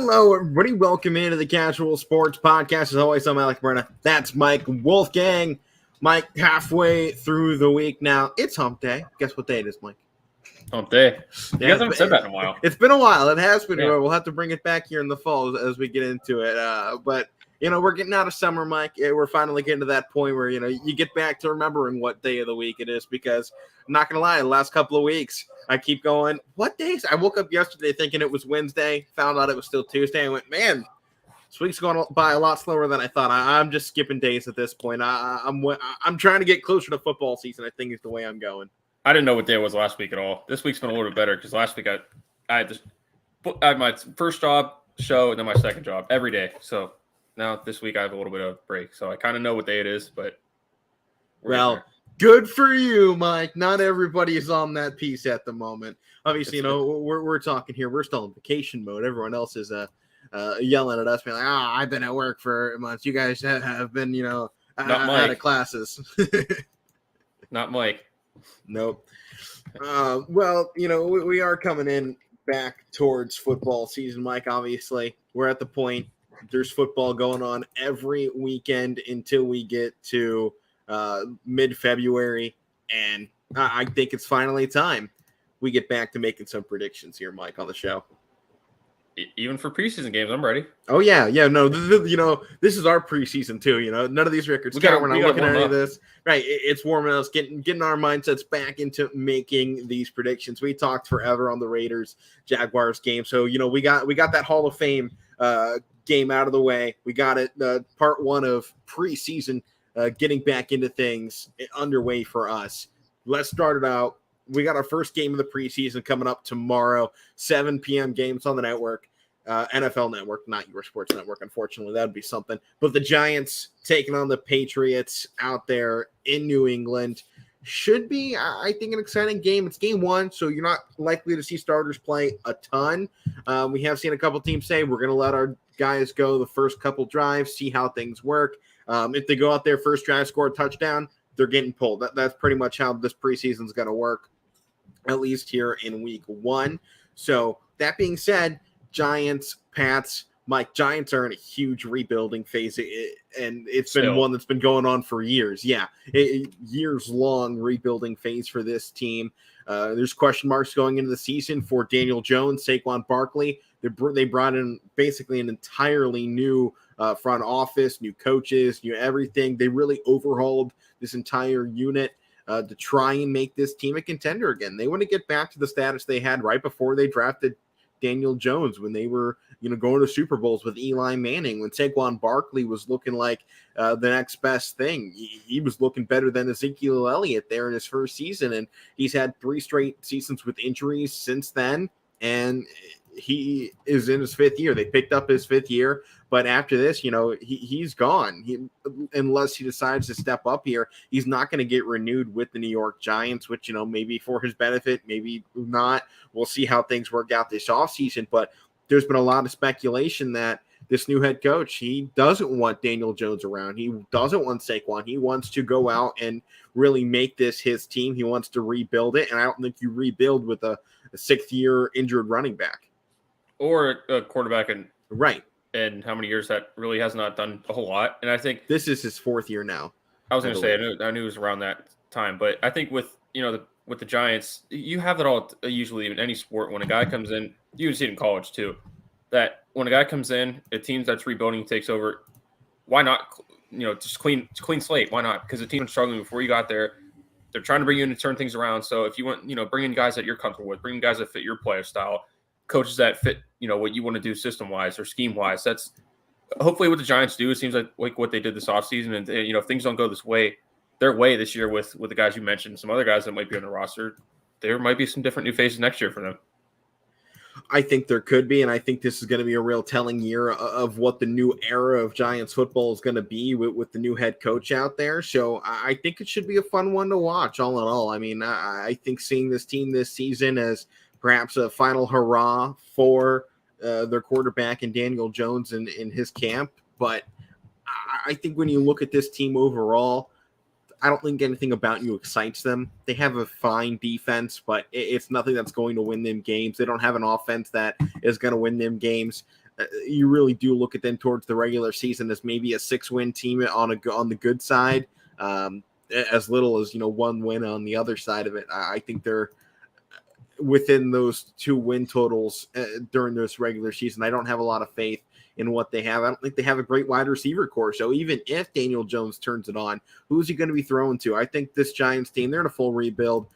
Hello, everybody. Welcome into the Casual Sports Podcast. As always, I'm Alec Brenna. That's Mike Wolfgang. Mike, halfway through the week now. It's hump day. Guess what day it is, Mike? Hump day. You guys haven't said that in a while. It's been a while. It has been. Yeah. We'll have to bring it back here in the fall as we get into it. But we're getting out of summer, Mike. We're finally getting to that point where, you get back to remembering what day of the week it is, because I'm not going to lie, the last couple of weeks, I keep going, what days? I woke up yesterday thinking it was Wednesday, found out it was still Tuesday. I went, man, this week's going by a lot slower than I thought. I'm just skipping days at this point. I'm trying to get closer to football season, I think is the way I'm going. I didn't know what day it was last week at all. This week's been a little bit better because last week I had my first job, show, and then my second job every day. So now this week I have a little bit of break. So I kind of know what day it is, but good for you, Mike. Not everybody is on that piece at the moment. Obviously, we're talking here. We're still in vacation mode. Everyone else is yelling at us, being like, I've been at work for months. You guys have been, out of classes. Not Mike. Nope. We are coming in back towards football season, Mike. Obviously, we're at the point there's football going on every weekend until we get to mid-February, and I think it's finally time we get back to making some predictions here, Mike, on the show. Even for preseason games, I'm ready. Oh yeah, no, this is our preseason too. None of these records count. We're not looking at any of this. Right, it's warming us, getting our mindsets back into making these predictions. We talked forever on the Raiders Jaguars game, so we got that Hall of Fame game out of the way. We got it. Part one of preseason. Getting back into things underway for us. Let's start it out. We got our first game of the preseason coming up tomorrow, 7 p.m. games on the network, NFL Network, not your sports network, unfortunately. That would be something. But the Giants taking on the Patriots out there in New England should be, I think, an exciting game. It's game one, so you're not likely to see starters play a ton. We have seen a couple teams say we're going to let our guys go the first couple drives, see how things work. If they go out there first drive, score a touchdown, they're getting pulled. That's pretty much how this preseason is going to work, at least here in week one. So that being said, Giants, Pats, Mike, Giants are in a huge rebuilding phase, and it's been one that's been going on for years. Yeah, years-long rebuilding phase for this team. There's question marks going into the season for Daniel Jones, Saquon Barkley. They brought in basically an entirely new front office, new coaches, new everything. They really overhauled this entire unit to try and make this team a contender again. They want to get back to the status they had right before they drafted Daniel Jones, when they were going to Super Bowls with Eli Manning, when Saquon Barkley was looking like the next best thing. He was looking better than Ezekiel Elliott there in his first season, and he's had 3 straight seasons with injuries since then, and he is in his 5th year. They picked up his 5th year, but after this, he's gone. Unless he decides to step up here, he's not going to get renewed with the New York Giants, which, maybe for his benefit, maybe not. We'll see how things work out this offseason, but there's been a lot of speculation that this new head coach, he doesn't want Daniel Jones around. He doesn't want Saquon. He wants to go out and really make this his team. He wants to rebuild it, and I don't think you rebuild with a 6th-year injured running back. Or a quarterback and how many years that really has not done a whole lot. And I think this is his 4th year now. I was going to say, I knew it was around that time, but I think with the Giants, you have that all usually in any sport. When a guy comes in, you can see it in college too, that when a guy comes in, a team that's rebuilding takes over. Why not? Just clean slate. Why not? Because the team was struggling before you got there. They're trying to bring you in and turn things around. So if you want, bring in guys that you're comfortable with, bring in guys that fit your player style, coaches that fit, what you want to do system-wise or scheme-wise. That's hopefully what the Giants do. It seems like what they did this offseason. And, if things don't go their way this year with the guys you mentioned, some other guys that might be on the roster, there might be some different new faces next year for them. I think there could be, and I think this is going to be a real telling year of what the new era of Giants football is going to be with the new head coach out there. So I think it should be a fun one to watch, all in all. I mean, I think seeing this team this season as perhaps a final hurrah for their quarterback and Daniel Jones in his camp. But I think when you look at this team overall, I don't think anything about you excites them. They have a fine defense, but it's nothing that's going to win them games. They don't have an offense that is going to win them games. you really do look at them towards the regular season as maybe a 6-win team on the good side, as little as 1 win on the other side of it. I think they're within those 2 win totals during this regular season. I don't have a lot of faith in what they have. I don't think they have a great wide receiver core. So even if Daniel Jones turns it on, who's he going to be throwing to? I think this Giants team, they're in a full rebuild.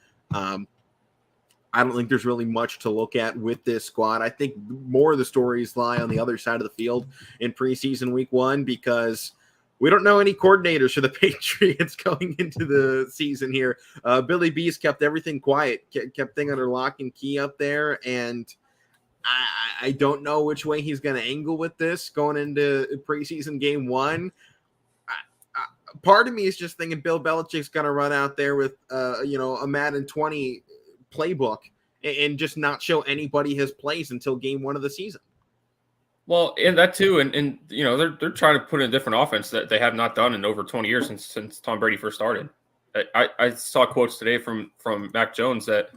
I don't think there's really much to look at with this squad. I think more of the stories lie on the other side of the field in preseason week 1, because we don't know any coordinators for the Patriots going into the season here. Billy B's kept everything quiet, kept things under lock and key up there, and I don't know which way he's going to angle with this going into preseason game 1. Part of me is just thinking Bill Belichick's going to run out there with a Madden 20 playbook and just not show anybody his plays until game 1 of the season. Well, and that too, and they're trying to put in a different offense that they have not done in over 20 years since Tom Brady first started. I saw quotes today from Mac Jones that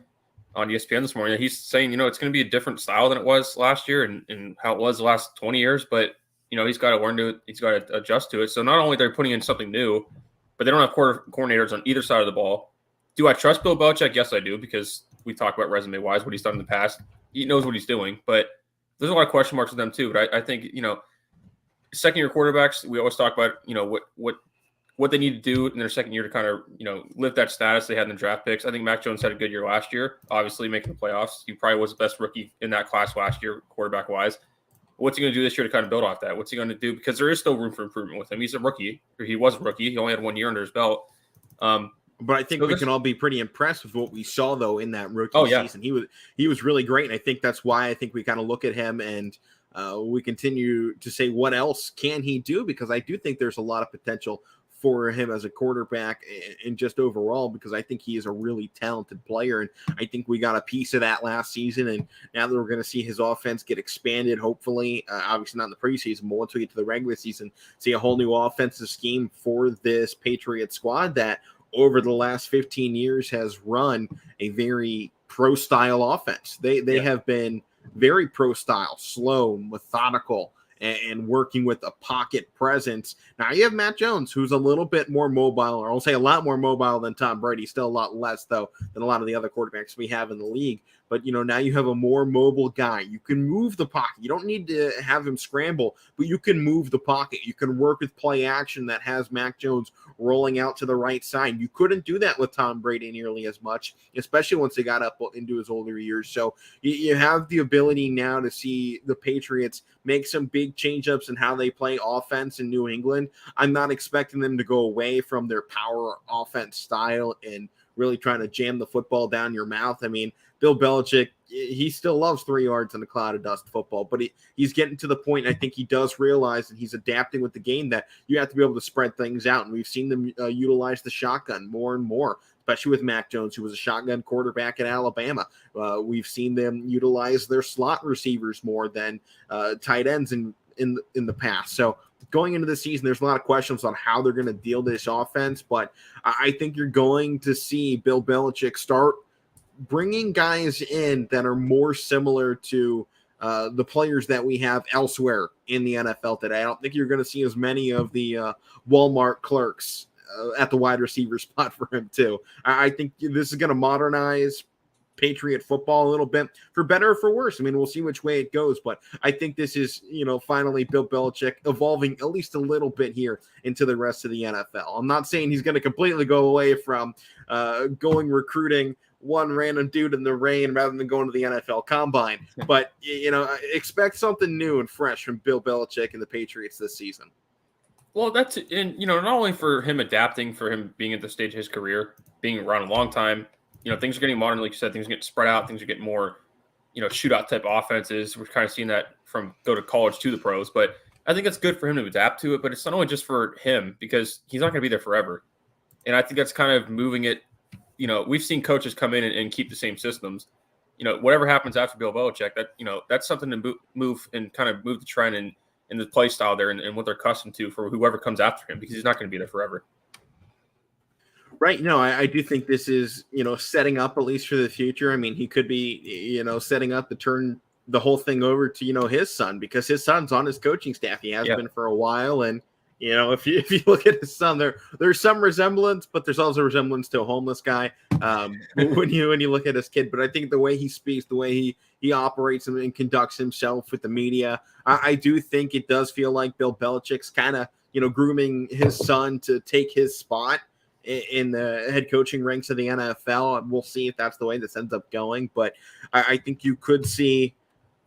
on ESPN this morning that he's saying it's going to be a different style than it was last year and how it was the last 20 years, but he's got to learn to it, he's got to adjust to it. So not only they're putting in something new, but they don't have coordinators on either side of the ball. Do I trust Bill Belichick? Yes, I do, because we talk about resume-wise, what he's done in the past. He knows what he's doing, but there's a lot of question marks with them too. But I think, second-year quarterbacks, we always talk about, what they need to do in their second year to kind of, lift that status they had in the draft picks. I think Mac Jones had a good year last year, obviously making the playoffs. He probably was the best rookie in that class last year, quarterback-wise. What's he going to do this year to kind of build off that? What's he going to do? Because there is still room for improvement with him. He's a rookie, or he was a rookie. He only had 1 year under his belt. But I think we can all be pretty impressed with what we saw, though, in that rookie season. He was really great, and I think that's why I think we kind of look at him and we continue to say, what else can he do? Because I do think there's a lot of potential for him as a quarterback and just overall, because I think he is a really talented player, and I think we got a piece of that last season, and now that we're going to see his offense get expanded, hopefully, obviously not in the preseason, but once we get to the regular season, see a whole new offensive scheme for this Patriot squad that over the last 15 years has run a very pro-style offense. They have been very pro-style, slow, methodical, and working with a pocket presence. Now you have Matt Jones, who's a little bit more mobile, or I'll say a lot more mobile than Tom Brady, still a lot less, though, than a lot of the other quarterbacks we have in the league. But, now you have a more mobile guy. You can move the pocket. You don't need to have him scramble, but you can move the pocket. You can work with play action that has Mac Jones rolling out to the right side. You couldn't do that with Tom Brady nearly as much, especially once they got up into his older years. So you have the ability now to see the Patriots make some big change-ups in how they play offense in New England. I'm not expecting them to go away from their power offense style and really trying to jam the football down your mouth. I mean, Bill Belichick, he still loves 3 yards in a cloud of dust football, but he's getting to the point, I think he does realize, and he's adapting with the game, that you have to be able to spread things out, and we've seen them utilize the shotgun more and more, especially with Mac Jones, who was a shotgun quarterback at Alabama. We've seen them utilize their slot receivers more than tight ends in the past. So going into the season, there's a lot of questions on how they're going to deal this offense, but I think you're going to see Bill Belichick start bringing guys in that are more similar to the players that we have elsewhere in the NFL today. I don't think you're going to see as many of the Walmart clerks at the wide receiver spot for him too. I think this is going to modernize Patriot football a little bit, for better or for worse. I mean, we'll see which way it goes, but I think this is, finally Bill Belichick evolving at least a little bit here into the rest of the NFL. I'm not saying he's going to completely go away from going recruiting one random dude in the rain rather than going to the NFL Combine, but expect something new and fresh from Bill Belichick and the Patriots this season. Well, that's, and not only for him adapting, for him being at the stage of his career, being around a long time, things are getting modern, like you said, things are getting spread out, things are getting more, shootout type offenses. We're kind of seeing that from go to college to the pros, but I think it's good for him to adapt to it, but it's not only just for him, because he's not going to be there forever. And I think that's kind of moving it. We've seen coaches come in and keep the same systems. Whatever happens after Bill Belichick, that, that's something to move and kind of move the trend and the play style there and what they're accustomed to for whoever comes after him, because he's not going to be there forever. Right. No, I do think this is, setting up at least for the future. I mean, he could be, setting up to turn the whole thing over to, his son, because his son's on his coaching staff. He has been for a while. And, if you look at his son, there's some resemblance, but there's also resemblance to a homeless guy when you look at his kid. But I think the way he speaks, the way he operates and conducts himself with the media, I do think it does feel like Bill Belichick's kind of, grooming his son to take his spot in the head coaching ranks of the NFL. We'll see if that's the way this ends up going. But I think you could see,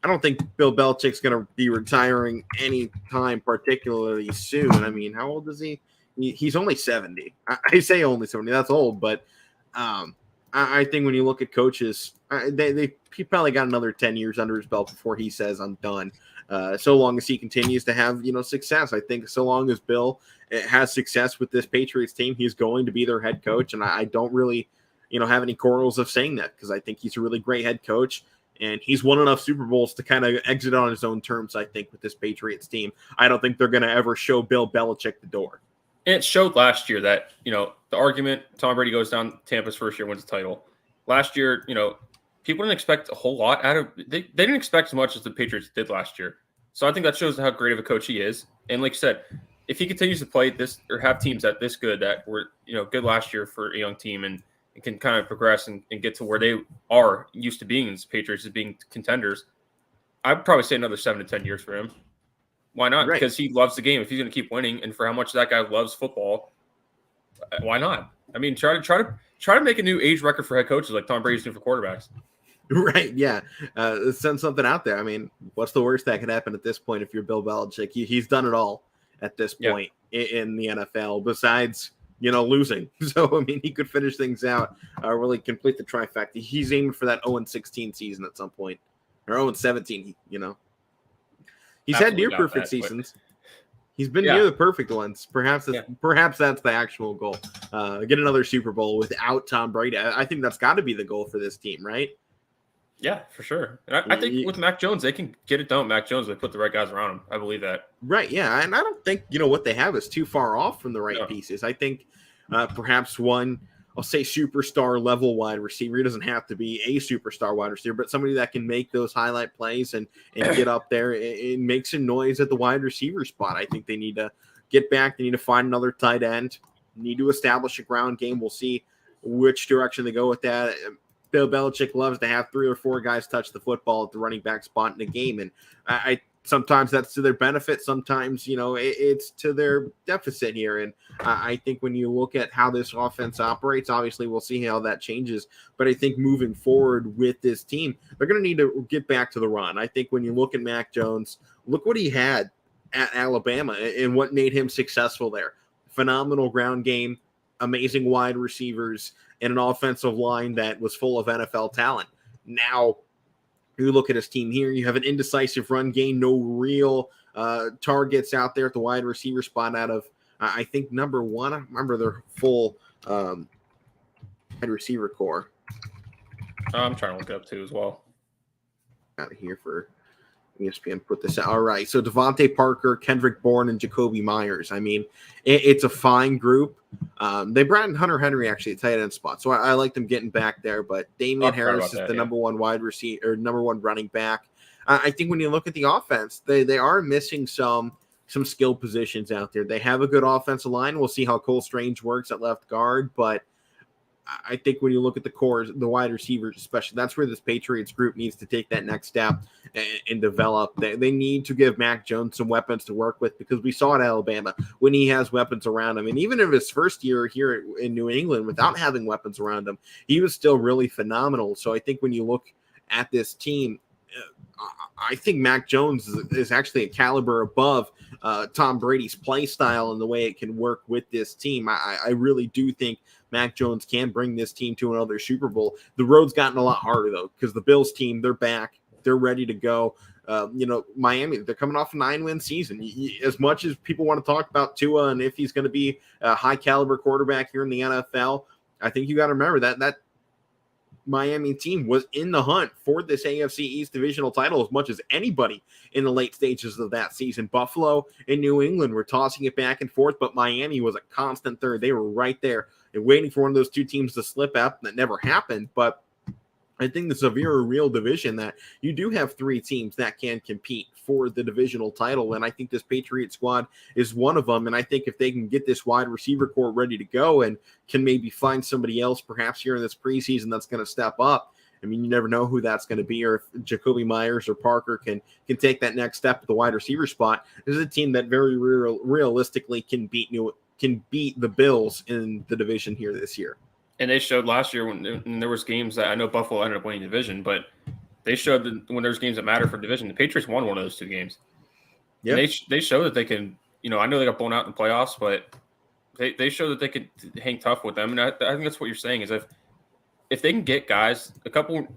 I don't think Bill Belichick's going to be retiring anytime particularly soon. I mean, how old is he? He's only 70. I say only 70. That's old. But I think when you look at coaches, he probably got another 10 years under his belt before he says, I'm done. So long as he continues to have, success. I think so long as Bill has success with this Patriots team, he's going to be their head coach. And I don't really, have any quarrels of saying that, because I think he's a really great head coach. And he's won enough Super Bowls to kind of exit on his own terms, I think, with this Patriots team. I don't think they're going to ever show Bill Belichick the door. And it showed last year that, the argument, Tom Brady goes down Tampa's first year, wins the title. Last year, people didn't expect a whole lot out of – they didn't expect as much as the Patriots did last year. So I think that shows how great of a coach he is. And like you said, if he continues to play this or have teams that this good, that were, good last year for a young team, and it can kind of progress and get to where they are used to being as Patriots, as being contenders, I'd probably say another 7 to 10 years for him. Why not? Right. Because he loves the game. If he's going to keep winning, and for how much that guy loves football, why not? I mean, try to make a new age record for head coaches like Tom Brady's doing for quarterbacks. Right, yeah. Send something out there. I mean, what's the worst that could happen at this point if you're Bill Belichick? He's done it all at this point in the NFL, besides – losing. So, I mean, he could finish things out, really complete the trifecta. He's aiming for that 0-16 season at some point, or 0-17, He's had near perfect seasons. He's been near the perfect ones. Perhaps that's the actual goal. Get another Super Bowl without Tom Brady. I think that's got to be the goal for this team, right? Yeah, for sure. And I think with Mac Jones, they can get it done with Mac Jones. They put the right guys around him. I believe that. Right, yeah. And I don't think, what they have is too far off from the right pieces. I think perhaps one, I'll say superstar level wide receiver. He doesn't have to be a superstar wide receiver, but somebody that can make those highlight plays and get up there and make some noise at the wide receiver spot. I think they need to get back. They need to find another tight end. Need to establish a ground game. We'll see which direction they go with that. Bill Belichick loves to have 3 or 4 guys touch the football at the running back spot in a game. And I sometimes that's to their benefit. Sometimes, it's to their deficit here. And I think when you look at how this offense operates, obviously we'll see how that changes. But I think moving forward with this team, they're going to need to get back to the run. I think when you look at Mac Jones, look what he had at Alabama and what made him successful there. Phenomenal ground game, amazing wide receivers, and an offensive line that was full of NFL talent. Now, you look at his team here, you have an indecisive run game, no real targets out there at the wide receiver spot out of, I think, number 1. I remember their full wide receiver core. I'm trying to look it up too as well. Out of here for ESPN put this out. All right, so Devontae Parker, Kendrick Bourne, and Jacoby Myers. I mean, it's a fine group. They brought in Hunter Henry actually at tight end spot, so I like them getting back there. But Damian Harris is the number 1 wide receiver or number 1 running back. I think when you look at the offense, they are missing some skill positions out there. They have a good offensive line. We'll see how Cole Strange works at left guard, but I think when you look at the core, the wide receivers especially, that's where this Patriots group needs to take that next step and develop. They need to give Mac Jones some weapons to work with, because we saw at Alabama when he has weapons around him. And even in his first year here in New England without having weapons around him, he was still really phenomenal. So I think when you look at this team, I think Mac Jones is actually a caliber above Tom Brady's play style and the way it can work with this team. I really do think Mac Jones can bring this team to another Super Bowl. The road's gotten a lot harder, though, because the Bills team, they're back. They're ready to go. Miami, they're coming off a 9-win season. As much as people want to talk about Tua and if he's going to be a high-caliber quarterback here in the NFL, I think you got to remember that Miami team was in the hunt for this AFC East divisional title as much as anybody in the late stages of that season. Buffalo and New England were tossing it back and forth, but Miami was a constant third. They were right there and waiting for one of those two teams to slip up. That never happened, but I think this is a very real division that you do have 3 teams that can compete for the divisional title. And I think this Patriot squad is one of them. And I think if they can get this wide receiver core ready to go and can maybe find somebody else, perhaps here in this preseason, that's going to step up. I mean, you never know who that's going to be, or if Jacoby Myers or Parker can take that next step at the wide receiver spot. This is a team that very realistically can beat the Bills in the division here this year. And they showed last year when there was games that I know Buffalo ended up winning division, but they showed that when there's games that matter for division, the Patriots won one of those 2 games. Yeah, they show that they can. I know they got blown out in the playoffs, but they show that they could hang tough with them. And I think that's what you're saying is if they can get guys, a couple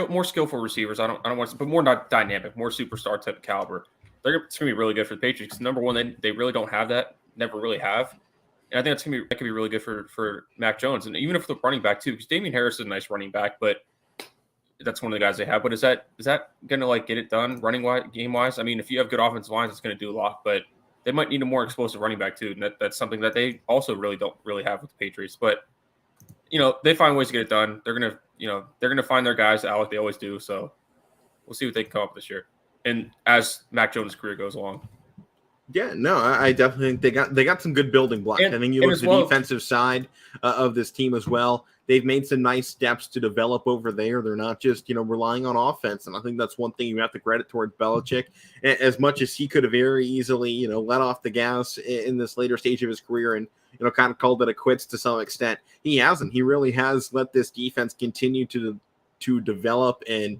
more skillful receivers, I don't want to, but more not dynamic, more superstar type of caliber, it's going to be really good for the Patriots. Because number one, they really don't have that, never really have. And I think that could be really good for Mac Jones. And even if the running back too, because Damian Harris is a nice running back, but that's one of the guys they have. But is that going to get it done game wise? I mean, if you have good offensive lines, it's going to do a lot, but they might need a more explosive running back too. And that's something that they also don't really have with the Patriots. But they find ways to get it done. They're gonna find their guys out like they always do. So we'll see what they can come up this year. And as Mac Jones' career goes along. Yeah, no, I definitely think they got some good building blocks. I think you look at the defensive side of this team as well. They've made some nice steps to develop over there. They're not just relying on offense, and I think that's one thing you have to credit towards Belichick. As much as he could have very easily let off the gas in this later stage of his career and kind of called it a quits to some extent, he hasn't. He really has let this defense continue to develop and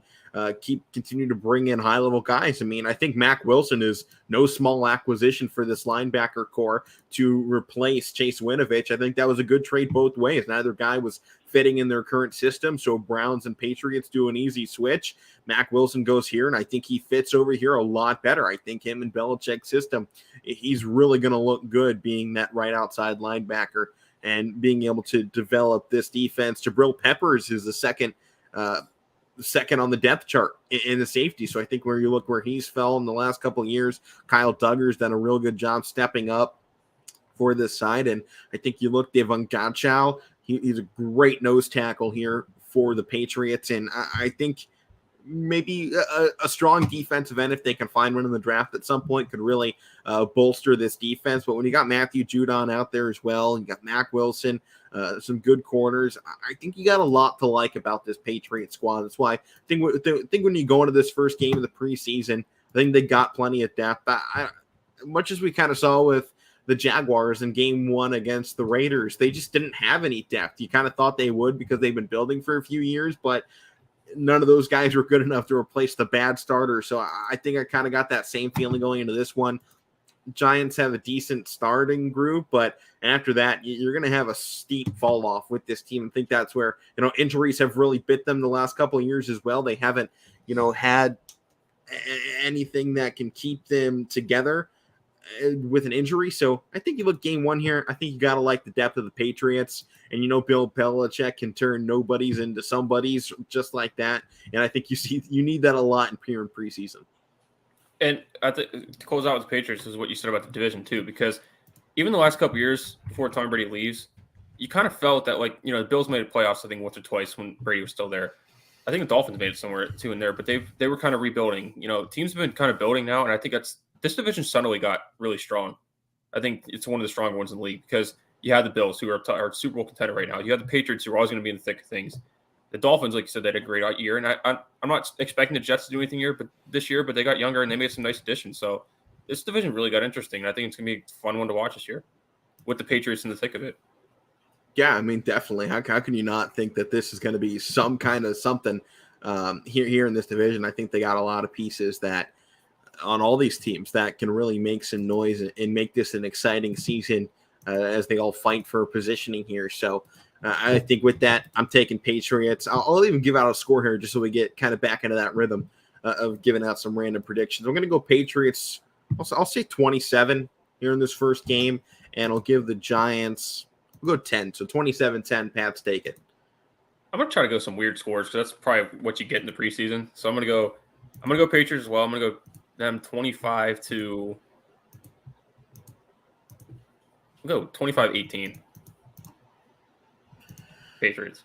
continue to bring in high-level guys. I mean, I think Mack Wilson is no small acquisition for this linebacker core to replace Chase Winovich. I think that was a good trade both ways. Neither guy was fitting in their current system, so Browns and Patriots do an easy switch. Mack Wilson goes here, and I think he fits over here a lot better. I think him and Belichick's system, he's really going to look good being that right outside linebacker and being able to develop this defense. Jabril Peppers is the second on the depth chart in the safety. So I think where you look where he's fell in the last couple of years, Kyle Duggar's done a real good job stepping up for this side. And I think you look, Devon Godchow, he's a great nose tackle here for the Patriots. And I think maybe a strong defensive end, if they can find one in the draft at some point, could really bolster this defense. But when you got Matthew Judon out there as well, you got Mack Wilson, some good corners, I think you got a lot to like about this Patriot squad. That's why I think when you go into this first game of the preseason, I think they got plenty of depth. Much as we kind of saw with the Jaguars in game 1 against the Raiders, they just didn't have any depth. You kind of thought they would because they've been building for a few years, but none of those guys were good enough to replace the bad starter. So I think I kind of got that same feeling going into this one. Giants have a decent starting group, but after that, you're going to have a steep fall off with this team. I think that's where, injuries have really bit them the last couple of years as well. They haven't, had anything that can keep them together with an injury. So I think you look game 1 here. I think you got to like the depth of the Patriots, and Bill Belichick can turn nobodies into somebodies just like that. And I think you need that a lot in preseason. And I think to close out with the Patriots is what you said about the division too, because even the last couple of years before Tom Brady leaves, you kind of felt that the Bills made the playoffs, I think, once or twice when Brady was still there. I think the Dolphins made it somewhere too in there, but they were kind of rebuilding. Teams have been kind of building now, and I think this division suddenly got really strong. I think it's one of the stronger ones in the league because you have the Bills who are Super Bowl contender right now. You have the Patriots who are always going to be in the thick of things. The Dolphins, like you said, they had a great year, and I'm not expecting the Jets to do anything this year, but they got younger and they made some nice additions. So this division really got interesting, and I think it's going to be a fun one to watch this year with the Patriots in the thick of it. Yeah, I mean, definitely. How can you not think that this is going to be some kind of something here in this division? I think they got a lot of pieces that on all these teams that can really make some noise and make this an exciting season as they all fight for positioning here. So I think with that, I'm taking Patriots. I'll even give out a score here just so we get kind of back into that rhythm of giving out some random predictions. I'm going to go Patriots. I'll say 27 here in this first game, and I'll give the Giants, we'll go 10. So 27-10, Pats take it. I'm going to try to go some weird scores because that's probably what you get in the preseason. So I'm going to go Patriots as well. I'm going to go them 25-18. Patriots.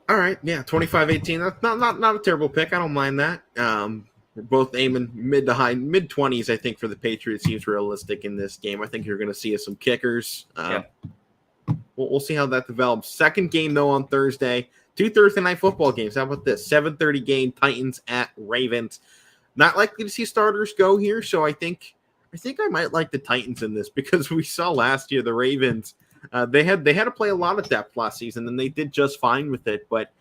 All right, yeah, 25-18. That's not a terrible pick. I don't mind that. We're both aiming mid to high mid 20s. I think for the Patriots seems realistic in this game. I think you're going to see some kickers. Yeah. We'll see how that develops. Second game though on Thursday. 2 Thursday night football games. How about this? 7:30 game. Titans at Ravens. Not likely to see starters go here, so I think I might like the Titans in this because we saw last year the Ravens. They had to play a lot of depth last season, and they did just fine with it. But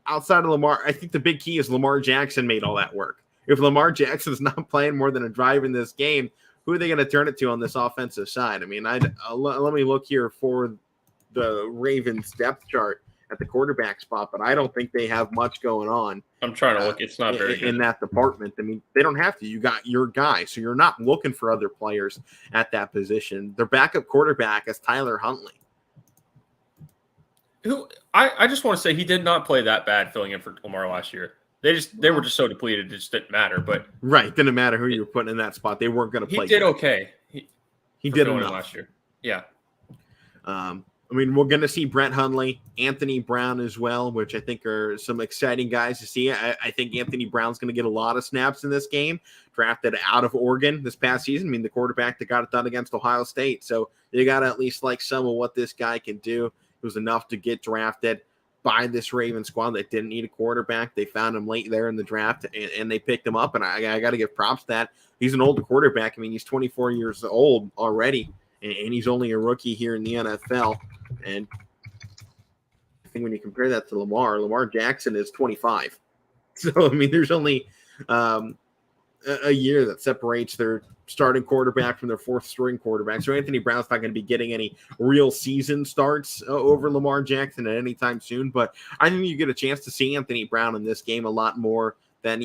outside of Lamar, I think the big key is Lamar Jackson made all that work. If Lamar Jackson's not playing more than a drive in this game, who are they going to turn it to on this offensive side? I mean, let me look here for the Ravens depth chart at the quarterback spot, but I don't think they have much going on. I'm trying to look. It's not very good in that department. I mean, they don't have to. You got your guy, so you're not looking for other players at that position. Their backup quarterback is Tyler Huntley. Who I just want to say he did not play that bad filling in for Lamar last year. They were just so depleted it just didn't matter. But right, didn't matter who you were putting in that spot. They weren't going to play. He did okay. He did enough last year. Yeah. I mean, we're going to see Brett Hundley, Anthony Brown as well, which I think are some exciting guys to see. I think Anthony Brown's going to get a lot of snaps in this game, drafted out of Oregon this past season. I mean, the quarterback that got it done against Ohio State. So you got to at least like some of what this guy can do. It was enough to get drafted by this Ravens squad that didn't need a quarterback. They found him late there in the draft, and they picked him up, and I got to give props to that. He's an older quarterback. I mean, he's 24 years old already, and he's only a rookie here in the NFL. And I think when you compare that to Lamar Jackson is 25. So, I mean, there's only a year that separates their starting quarterback from their fourth string quarterback. So Anthony Brown's not going to be getting any real season starts over Lamar Jackson at any time soon. But I think you get a chance to see Anthony Brown in this game a lot more than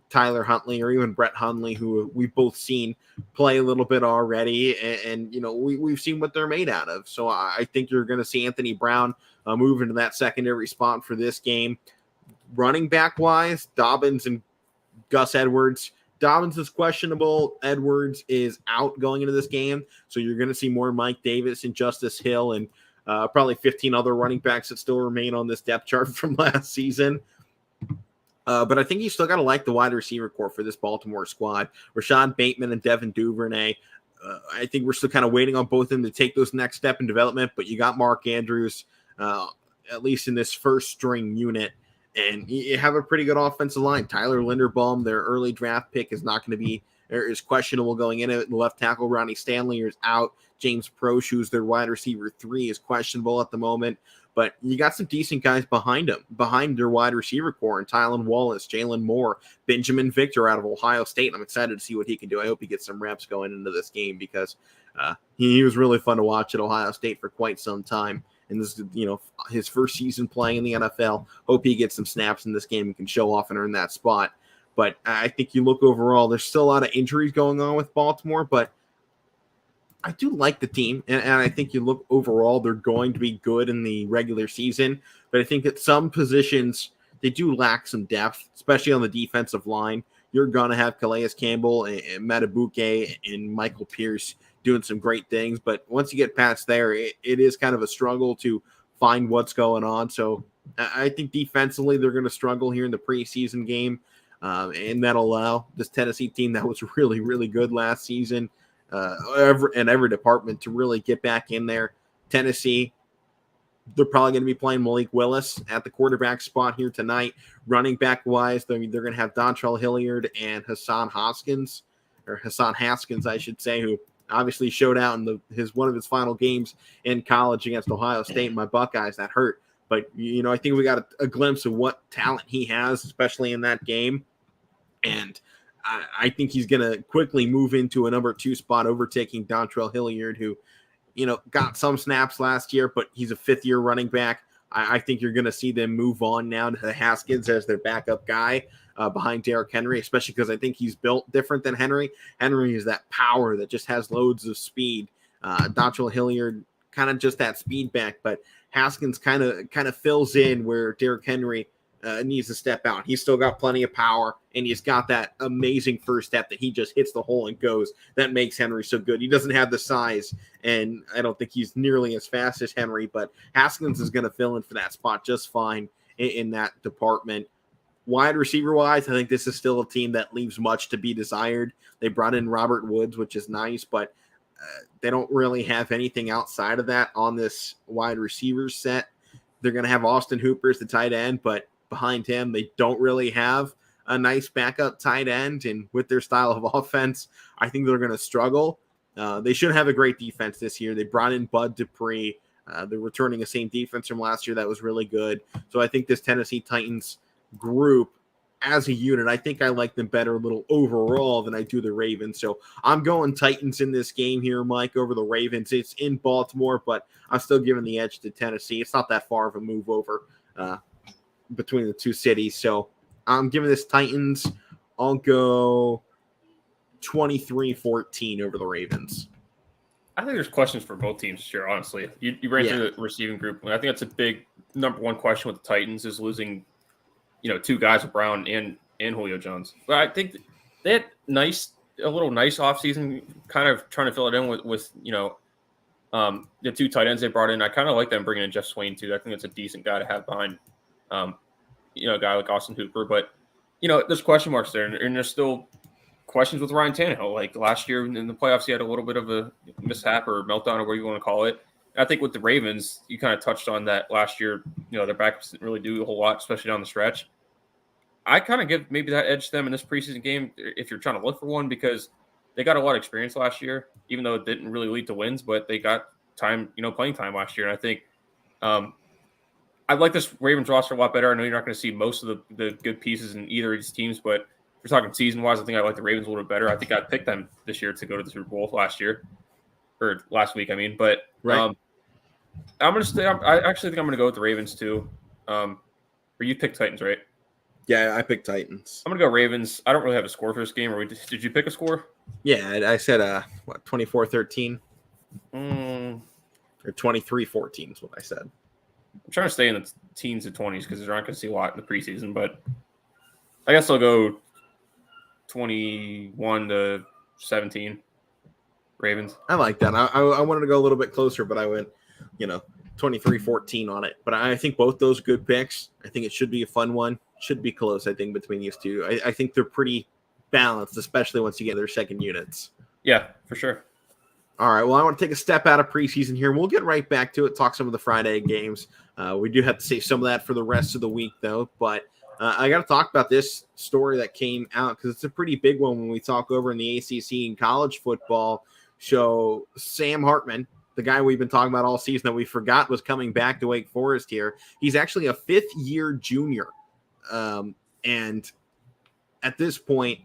Tyler Huntley or even Brett Hundley, who we've both seen play a little bit already. And you know, we've seen what they're made out of. So I think you're going to see Anthony Brown move into that secondary spot for this game. Running back wise, Dobbins and Gus Edwards. Dobbins is questionable. Edwards is out going into this game. So you're going to see more Mike Davis and Justice Hill and probably 15 other running backs that still remain on this depth chart from last season. But I think you still got to like the wide receiver core for this Baltimore squad. Rashad Bateman and Devin Duvernay. I think we're still kind of waiting on both of them to take those next step in development. But you got Mark Andrews, at least in this first string unit. And you have a pretty good offensive line. Tyler Linderbaum, their early draft pick, is not going to be or is questionable going in it. The left tackle, Ronnie Stanley, is out. James Proche, who's their wide receiver 3, is questionable at the moment. But you got some decent guys behind them, behind their wide receiver core, and Tylan Wallace, Jalen Moore, Benjamin Victor out of Ohio State. I'm excited to see what he can do. I hope he gets some reps going into this game because he was really fun to watch at Ohio State for quite some time. And this is, you know, his first season playing in the NFL. Hope he gets some snaps in this game and can show off and earn that spot. But I think you look overall, there's still a lot of injuries going on with Baltimore, but I do like the team. And I think you look overall, they're going to be good in the regular season. But I think at some positions, they do lack some depth, especially on the defensive line. You're going to have Calais Campbell and Matabuke and Michael Pierce doing some great things. But once you get past there, it is kind of a struggle to find what's going on. So I think defensively, they're going to struggle here in the preseason game. And that'll allow this Tennessee team that was really, really good last season every department to really get back in there. Tennessee, they're probably going to be playing Malik Willis at the quarterback spot here tonight. Running back wise, they're going to have Dontrell Hilliard and Hassan Haskins, I should say, who obviously showed out in one of his final games in college against Ohio State and my Buckeyes. That hurt. But, you know, I think we got a glimpse of what talent he has, especially in that game. And I think he's going to quickly move into a number 2 spot, overtaking Dontrell Hilliard, who, you know, got some snaps last year, but he's a 5th-year running back. I think you're going to see them move on now to Haskins as their backup guy behind Derrick Henry, especially because I think he's built different than Henry. Henry is that power that just has loads of speed. Dontrell Hilliard, kind of just that speed back, but Haskins kind of fills in where Derrick Henry needs to step out. He's still got plenty of power, and he's got that amazing first step that he just hits the hole and goes. That makes Henry so good. He doesn't have the size, and I don't think he's nearly as fast as Henry, but Haskins is going to fill in for that spot just fine in that department. Wide receiver-wise, I think this is still a team that leaves much to be desired. They brought in Robert Woods, which is nice, but they don't really have anything outside of that on this wide receiver set. They're going to have Austin Hooper as the tight end, but behind him, they don't really have a nice backup tight end. And with their style of offense, I think they're going to struggle. They should have a great defense this year. They brought in Bud Dupree. They're returning the same defense from last year that was really good. So I think this Tennessee Titans group as a unit, I think I like them better a little overall than I do the Ravens. So I'm going Titans in this game here, Mike, over the Ravens. It's in Baltimore, but I'm still giving the edge to Tennessee. It's not that far of a move over between the two cities. So I'm giving this Titans. I'll go 23-14 over the Ravens. I think there's questions for both teams this year, honestly. You ran through the receiving group. I think that's a big number one question with the Titans is losing, two guys with Brown and Julio Jones. But I think they had a little nice offseason, kind of trying to fill it in with the two tight ends they brought in. I kind of like them bringing in Jeff Swain too. I think it's a decent guy to have behind, a guy like Austin Hooper. But, there's question marks there, and there's still questions with Ryan Tannehill. Like last year in the playoffs, he had a little bit of a mishap or meltdown or whatever you want to call it. I think with the Ravens, you kind of touched on that last year. Their backups didn't really do a whole lot, especially down the stretch. I kind of give maybe that edge to them in this preseason game if you're trying to look for one, because they got a lot of experience last year, even though it didn't really lead to wins, but they got time, playing time last year. And I think I like this Ravens roster a lot better. I know you're not going to see most of the good pieces in either of these teams, but if you're talking season-wise, I think I like the Ravens a little bit better. I think I picked them this year to go to the Super Bowl last week, I mean. But right. I'm going to stay. I actually think I'm going to go with the Ravens too. Or you picked Titans, right? Yeah, I picked Titans. I'm going to go Ravens. I don't really have a score for this game. Did you pick a score? Yeah, I said 24-13? Or 23-14 is what I said. I'm trying to stay in the teens and 20s because they're not going to see a lot in the preseason, but I guess I'll go 21-17 Ravens. I like that. I wanted to go a little bit closer, but I went, 23-14 on it. But I think both those good picks. I think it should be a fun one. Should be close, I think, between these two. I think they're pretty balanced, especially once you get their second units. Yeah, for sure. All right, well, I want to take a step out of preseason here. We'll get right back to it, talk some of the Friday games. We do have to save some of that for the rest of the week, though. But I got to talk about this story that came out because it's a pretty big one when we talk over in the ACC and college football show. Sam Hartman, the guy we've been talking about all season that we forgot was coming back to Wake Forest here. He's actually a fifth-year junior. And at this point,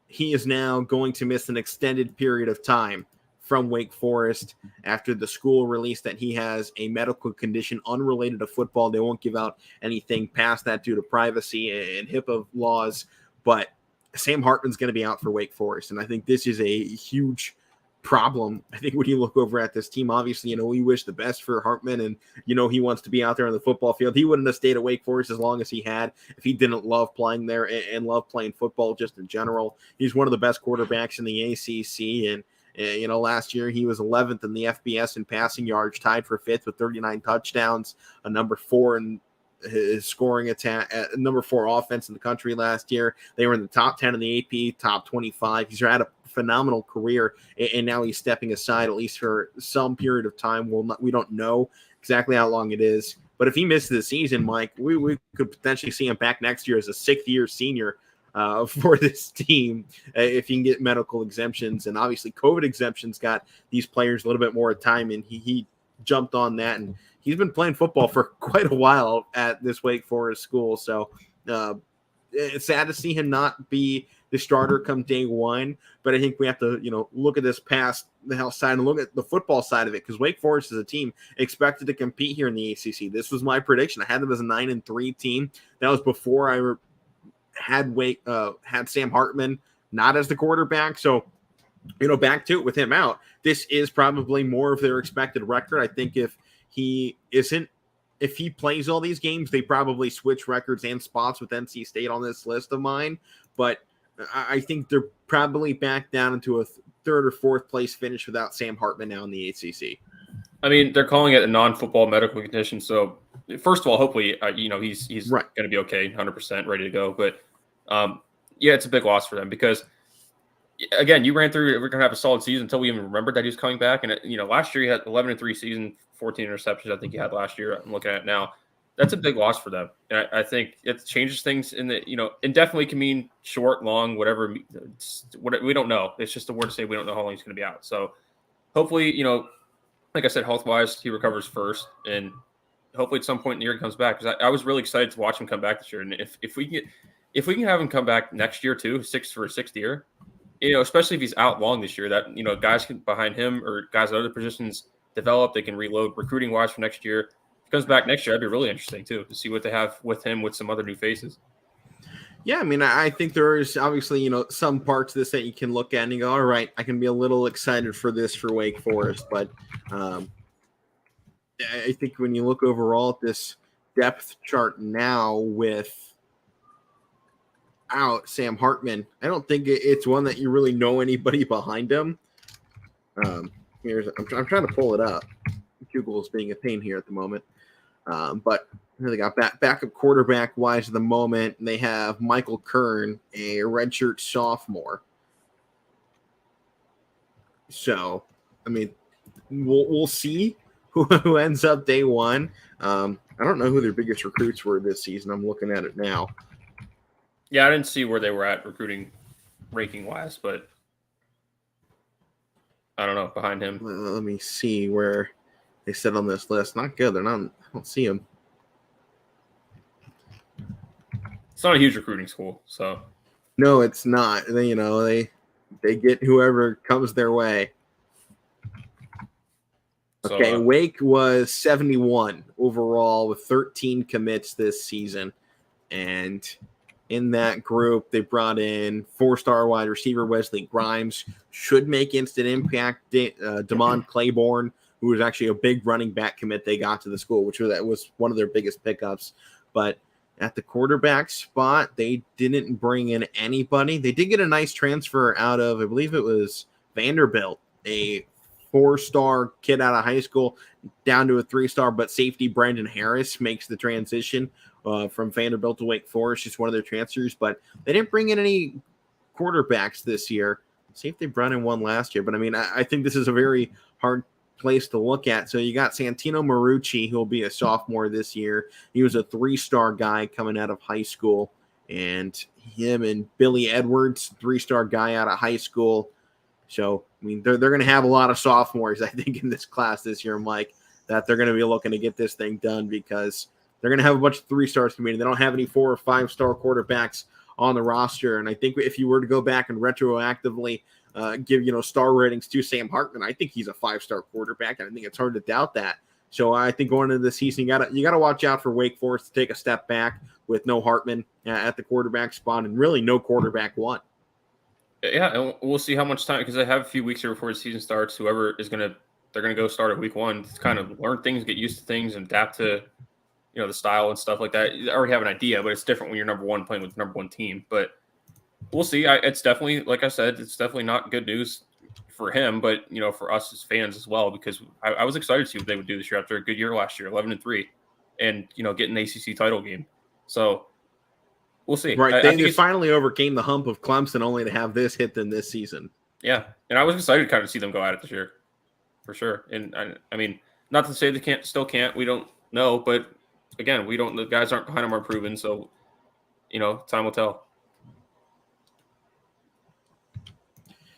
he is now going to miss an extended period of time from Wake Forest after the school released that he has a medical condition unrelated to football. They won't give out anything past that due to privacy and HIPAA laws, but Sam Hartman's going to be out for Wake Forest. And I think this is a huge problem. I think when you look over at this team, obviously, we wish the best for Hartman and, he wants to be out there on the football field. He wouldn't have stayed at Wake Forest as long as he had if he didn't love playing there and love playing football just in general. He's one of the best quarterbacks in the ACC. And, last year he was 11th in the FBS in passing yards, tied for 5th with 39 touchdowns, a number 4 in his scoring attack, number 4 offense in the country last year. They were in the top 10 in the AP, top 25. He's had a phenomenal career, and now he's stepping aside at least for some period of time. We don't know exactly how long it is, but if he misses the season, Mike, we could potentially see him back next year as a 6th-year senior for this team if he can get medical exemptions. And obviously COVID exemptions got these players a little bit more time, and he jumped on that, and he's been playing football for quite a while at this Wake Forest school. So it's sad to see him not be the starter come day one, but I think we have to, look at this past the health side and look at the football side of it, because Wake Forest is a team expected to compete here in the ACC. This was my prediction. I had them as a 9-3 team. That was before I had Sam Hartman not as the quarterback. So, back to it with him out, this is probably more of their expected record. I think if he isn't if he plays all these games, they probably switch records and spots with NC State on this list of mine. But I think they're probably back down into a third or fourth place finish without Sam Hartman now in the ACC. I mean, they're calling it a non-football medical condition. So, first of all, hopefully, he's right. going to be okay, 100% ready to go. But, yeah, it's a big loss for them because, again, you ran through. We're going to have a solid season until we even remembered that he was coming back. And last year he had 11-3 season, 14 interceptions. I think he had last year. I'm looking at it now. That's a big loss for them. And I think it changes things in the indefinitely can mean short, long, whatever. We don't know. It's just a word to say we don't know how long he's going to be out. So hopefully, like I said, health-wise, he recovers first, and hopefully at some point in the year he comes back. Because I was really excited to watch him come back this year. And if we can have him come back next year too, for a sixth year, especially if he's out long this year, that guys behind him or guys at other positions develop, they can reload recruiting-wise for next year. If he comes back next year, that'd be really interesting too to see what they have with him with some other new faces. Yeah, I mean, I think there's obviously, some parts of this that you can look at and you go, all right, I can be a little excited for this for Wake Forest. But I think when you look overall at this depth chart now without Sam Hartman, I don't think it's one that you really know anybody behind him. I'm trying to pull it up. Google is being a pain here at the moment. But they got backup quarterback wise at the moment. They have Michael Kern, a redshirt sophomore. So, I mean, we'll see who ends up day one. I don't know who their biggest recruits were this season. I'm looking at it now. Yeah, I didn't see where they were at recruiting ranking wise, but I don't know behind him. Let me see where they sit on this list. Not good. I don't see them. It's not a huge recruiting school, so no, it's not. They get whoever comes their way. Okay, so, Wake was 71 overall with 13 commits this season, and in that group, they brought in four-star wide receiver Wesley Grimes, should make instant impact. Damon Claiborne, who was actually a big running back commit they got to the school, which was one of their biggest pickups, but at the quarterback spot, they didn't bring in anybody. They did get a nice transfer out of, I believe it was Vanderbilt, a four-star kid out of high school down to a three-star, but safety Brandon Harris makes the transition from Vanderbilt to Wake Forest, just one of their transfers. But they didn't bring in any quarterbacks this year. See if they brought in one last year. But, I mean, I think this is a very hard place to look at. So you got Santino Marucci, who will be a sophomore this year. He was a three-star guy coming out of high school, and him and Billy Edwards, three-star guy out of high school. So I mean, they're going to have a lot of sophomores, I think, in this class this year, Mike, that they're going to be looking to get this thing done because they're going to have a bunch of three-stars coming in. They don't have any 4- or 5-star quarterbacks on the roster, and I think if you were to go back and retroactively give star ratings to Sam Hartman, I think he's a 5-star quarterback, and I think it's hard to doubt that. So I think going into the season, you got to watch out for Wake Forest to take a step back with no Hartman at the quarterback spot and really no quarterback one. Yeah, and we'll see how much time, because they have a few weeks here before the season starts. Whoever is they're going to go start at week one to kind of learn things, get used to things, and adapt to the style and stuff like that. You already have an idea, but it's different when you're number one playing with the number one team. But we'll see. It's definitely, like I said, it's definitely not good news for him, but for us as fans as well, because I was excited to see what they would do this year after a good year last year, 11-3, and getting the ACC title game. So we'll see. Right, they finally overcame the hump of Clemson, only to have this hit them this season. Yeah, and I was excited to kind of see them go at it this year, for sure. And I mean, not to say they still can't. We don't know, but again, we don't. The guys aren't behind them are proven, so time will tell.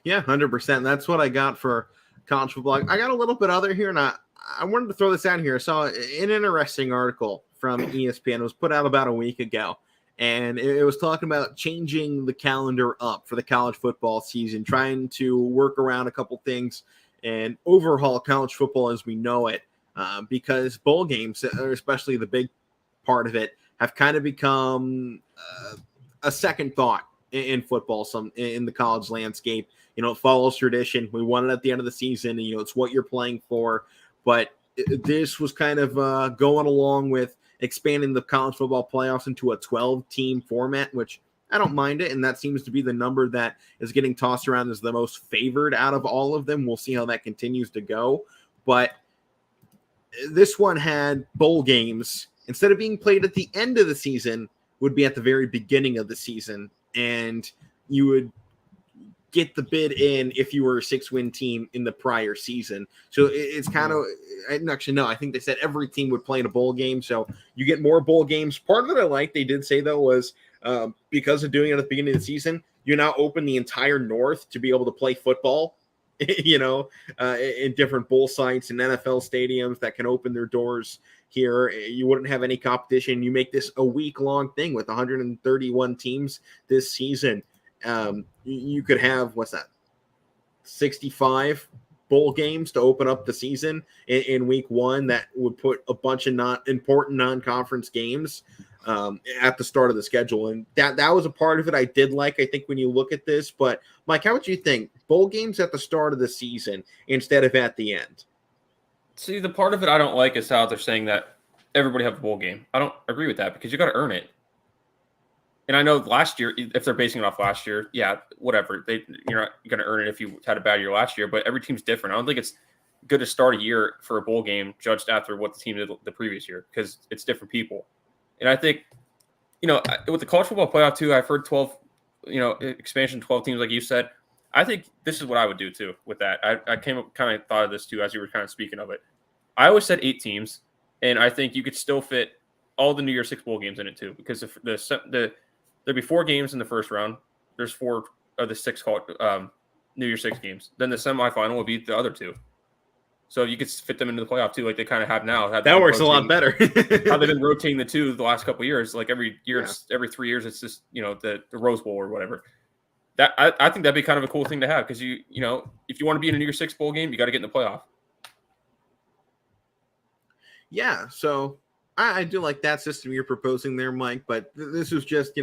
Yeah, 100%. That's what I got for college football. I got a little bit other here, and I wanted to throw this out here. I saw an interesting article from ESPN. It was put out about a week ago, and it was talking about changing the calendar up for the college football season, trying to work around a couple things and overhaul college football as we know it, because bowl games, especially the big part of it, have kind of become a second thought in football, in the college landscape. It follows tradition. We won it at the end of the season, and it's what you're playing for. But this was kind of going along with expanding the college football playoffs into a 12-team format, which I don't mind it. And that seems to be the number that is getting tossed around as the most favored out of all of them. We'll see how that continues to go. But this one had bowl games. Instead of being played at the end of the season, would be at the very beginning of the season. And you would get the bid in if you were a 6-win team in the prior season. So it's kind of, actually, no, I think they said every team would play in a bowl game. So you get more bowl games. Part of it I like, they did say, though, was because of doing it at the beginning of the season, you now open the entire North to be able to play football, in different bowl sites and NFL stadiums that can open their doors here. You wouldn't have any competition. You make this a week-long thing with 131 teams this season. You could have, 65 bowl games to open up the season in week one. That would put a bunch of important non-conference games at the start of the schedule. And that was a part of it I did like, I think, when you look at this. But Mike, how would you think bowl games at the start of the season instead of at the end? See, the part of it I don't like is how they're saying that everybody have a bowl game. I don't agree with that because you got to earn it. And I know last year, if they're basing it off last year, yeah, whatever. You're not going to earn it if you had a bad year last year, but every team's different. I don't think it's good to start a year for a bowl game judged after what the team did the previous year because it's different people. And I think, with the college football playoff too, I've heard 12, expansion 12 teams like you said. I think this is what I would do too with that. I kind of thought of this too as you were kind of speaking of it. I always said 8 teams, and I think you could still fit all the New Year's Six bowl games in it too because there'd be 4 games in the first round. There's 4 of the 6 called New Year's Six games. Then the semifinal would be the other 2. So you could fit them into the playoff too, like they kind of have now. That works a lot better. How they've been rotating the 2 the last couple of years. Like every year, every 3 years, it's just the Rose Bowl or whatever. That I think that'd be kind of a cool thing to have because if you want to be in a New Year's Six bowl game, you got to get in the playoff. Yeah, so I do like that system you're proposing there, Mike. But this is just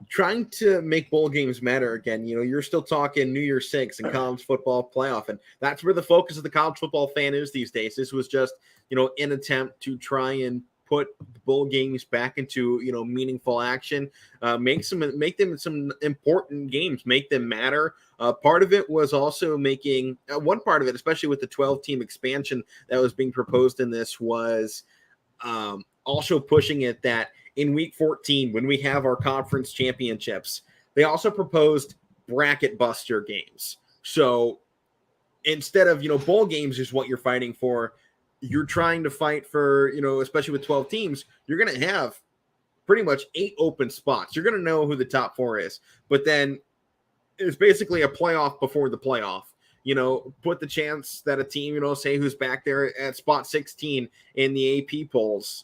trying to make bowl games matter again. You're still talking New Year's Six and college football playoff, and that's where the focus of the college football fan is these days. This was just an attempt to try and put bowl games back into meaningful action, make them some important games, make them matter. Part of it was also making one part of it, especially with the 12-team expansion that was being proposed in this, was also pushing it that in week 14, when we have our conference championships, they also proposed bracket buster games. So instead of bowl games is what you're fighting for, you're trying to fight for, especially with 12 teams, you're going to have pretty much 8 open spots. You're going to know who the top 4 is, but then it's basically a playoff before the playoff. Put the chance that a team, say who's back there at spot 16 in the AP polls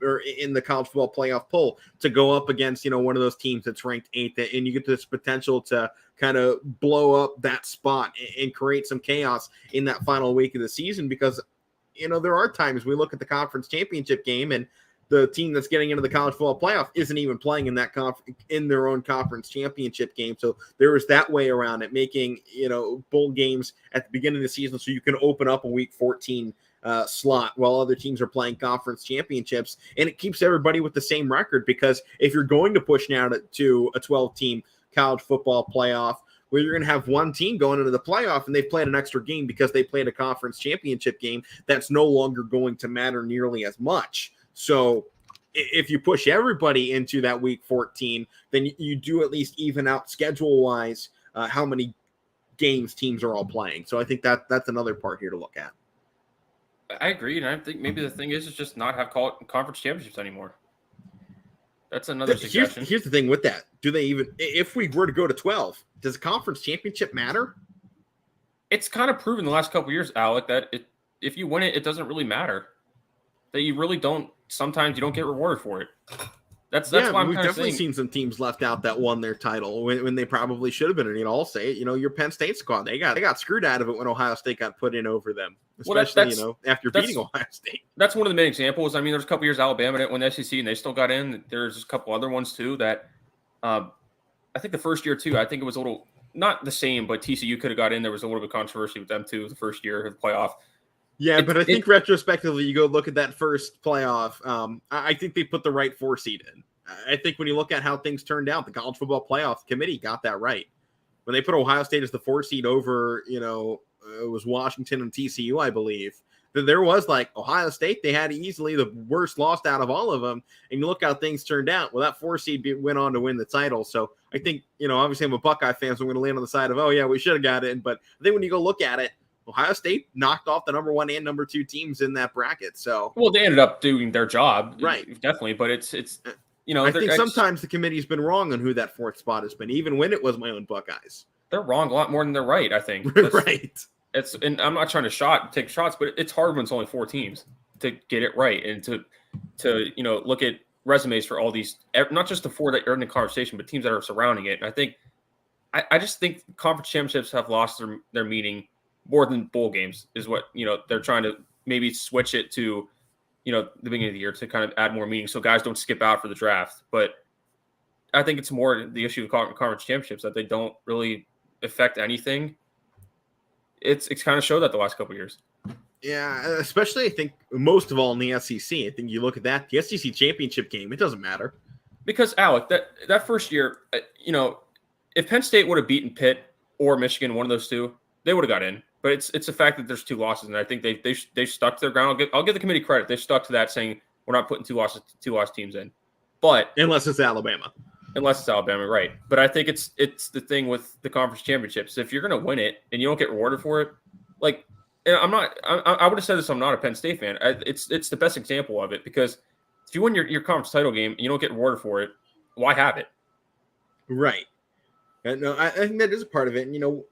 or in the college football playoff poll to go up against, one of those teams that's ranked 8th, and you get this potential to kind of blow up that spot and create some chaos in that final week of the season because there are times we look at the conference championship game and the team that's getting into the college football playoff isn't even playing in that in their own conference championship game. So there is that way around it, making, bowl games at the beginning of the season so you can open up a week 14 slot while other teams are playing conference championships. And it keeps everybody with the same record because if you're going to push now to a 12-team college football playoff, where you're going to have one team going into the playoff and they've played an extra game because they played a conference championship game, that's no longer going to matter nearly as much. So if you push everybody into that week 14, then you do at least even out schedule-wise how many games teams are all playing. So I think that's another part here to look at. I agree, and I think maybe the thing is just not have conference championships anymore. That's another suggestion. Here's the thing with that. Do they even, if we were to go to 12, does a conference championship matter? It's kind of proven the last couple of years, Alec, that if you win it, it doesn't really matter. That you really don't, sometimes you don't get rewarded for it. That's why I'm we've definitely seen some teams left out that won their title when they probably should have been. And I'll say it, your Penn State squad, they got screwed out of it when Ohio State got put in over them, especially, after beating Ohio State. That's one of the main examples. I mean, there's a couple years Alabama didn't win the SEC and they still got in. There's a couple other ones too that I think the first year too, I think it was a little, not the same, but TCU could have got in. There was a little bit of controversy with them too the first year of the playoff. Yeah, but I think retrospectively, you go look at that first playoff. I think they put the right 4 seed in. I think when you look at how things turned out, the College Football Playoff Committee got that right. When they put Ohio State as the 4 seed over, it was Washington and TCU, I believe. There was Ohio State, they had easily the worst loss out of all of them. And you look how things turned out. Well, that 4 seed went on to win the title. So I think, obviously I'm a Buckeye fan, so I'm going to land on the side of, oh, yeah, we should have got it. But I think when you go look at it, Ohio State knocked off the number 1 and number 2 teams in that bracket. So, well, they ended up doing their job, right? Definitely, but it's I think sometimes the committee's been wrong on who that 4th spot has been, even when it was my own Buckeyes. They're wrong a lot more than they're right. I think right. And I'm not trying to take shots, but it's hard when it's only 4 teams to get it right and to look at resumes for all these, not just the 4 that are in the conversation, but teams that are surrounding it. And I think I just think conference championships have lost their meaning more than bowl games is what, they're trying to maybe switch it to, the beginning of the year to kind of add more meaning so guys don't skip out for the draft. But I think it's more the issue of conference championships that they don't really affect anything. It's kind of showed that the last couple of years. Yeah, especially I think most of all in the SEC. I think you look at that, the SEC championship game, it doesn't matter. Because, Alec, that first year, if Penn State would have beaten Pitt or Michigan, one of those two, they would have got in. But it's the fact that there's 2 losses, and I think they stuck to their ground. I'll give the committee credit. They stuck to that, saying we're not putting 2 loss teams in. But unless it's Alabama. Right. But I think it's the thing with the conference championships. If you're going to win it and you don't get rewarded for it, I would have said this, I'm not a Penn State fan. It's the best example of it, because if you win your conference title game and you don't get rewarded for it, why have it? Right. No, I think that is a part of it. And,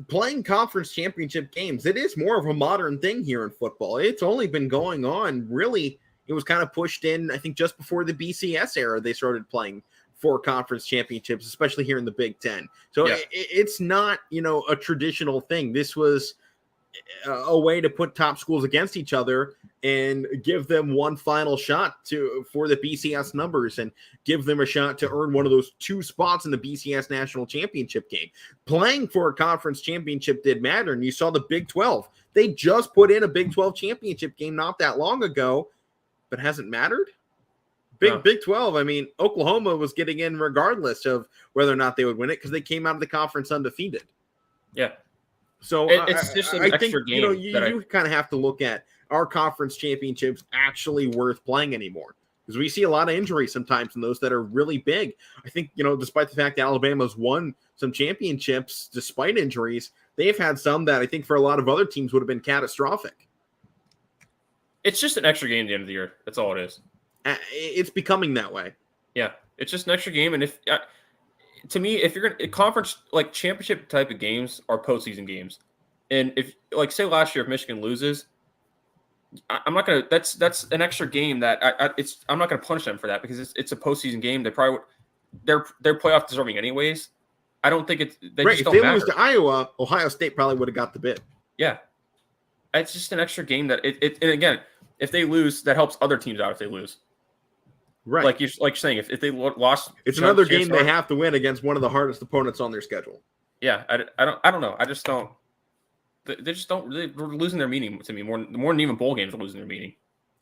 playing conference championship games, it is more of a modern thing here in football. It's only been going on, really, it was kind of pushed in, I think, just before the BCS era, they started playing 4 conference championships, especially here in the Big Ten. So it's not, a traditional thing. This was a way to put top schools against each other and give them one final shot for the BCS numbers and give them a shot to earn one of those 2 spots in the BCS national championship game. Playing for a conference championship did matter. And you saw the Big 12. They just put in a Big 12 championship game not that long ago, but hasn't mattered. Big 12. I mean, Oklahoma was getting in regardless of whether or not they would win it because they came out of the conference undefeated. Yeah. So it's just an extra think, game. You kind of have to look at, are conference championships actually worth playing anymore? Because we see a lot of injuries sometimes in those that are really big. I think, despite the fact that Alabama's won some championships despite injuries, they've had some that I think for a lot of other teams would have been catastrophic. It's just an extra game at the end of the year. That's all it is. It's becoming that way. Yeah, it's just an extra game. And if to me, if you're going to conference championship type of games are postseason games, and if say last year if Michigan loses, I'm not gonna. That's an extra game that I'm not gonna punish them for that because it's a postseason game. They probably they're playoff deserving anyways. I don't think it's they right. Just if don't they matter. lose to Iowa, Ohio State probably would have got the bid. Yeah, it's just an extra game that it. And again, if they lose, that helps other teams out. If they lose. Right. Like you're saying, if they lost, it's another game they have to win against one of the hardest opponents on their schedule. Yeah, I don't know. I just don't. They just don't really. They're losing their meaning to me more than even bowl games are losing their meaning.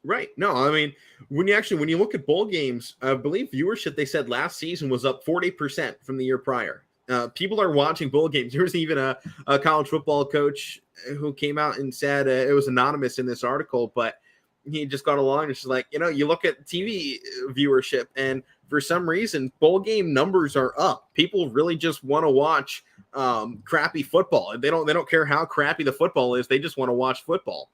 Right. No, I mean when you look at bowl games, I believe viewership they said last season was up 40% from the year prior. People are watching bowl games. There was even a college football coach who came out and said it was anonymous in this article, but he just got along. It's just like, you look at TV viewership and for some reason, bowl game numbers are up. People really just want to watch crappy football. They don't care how crappy the football is. They just want to watch football.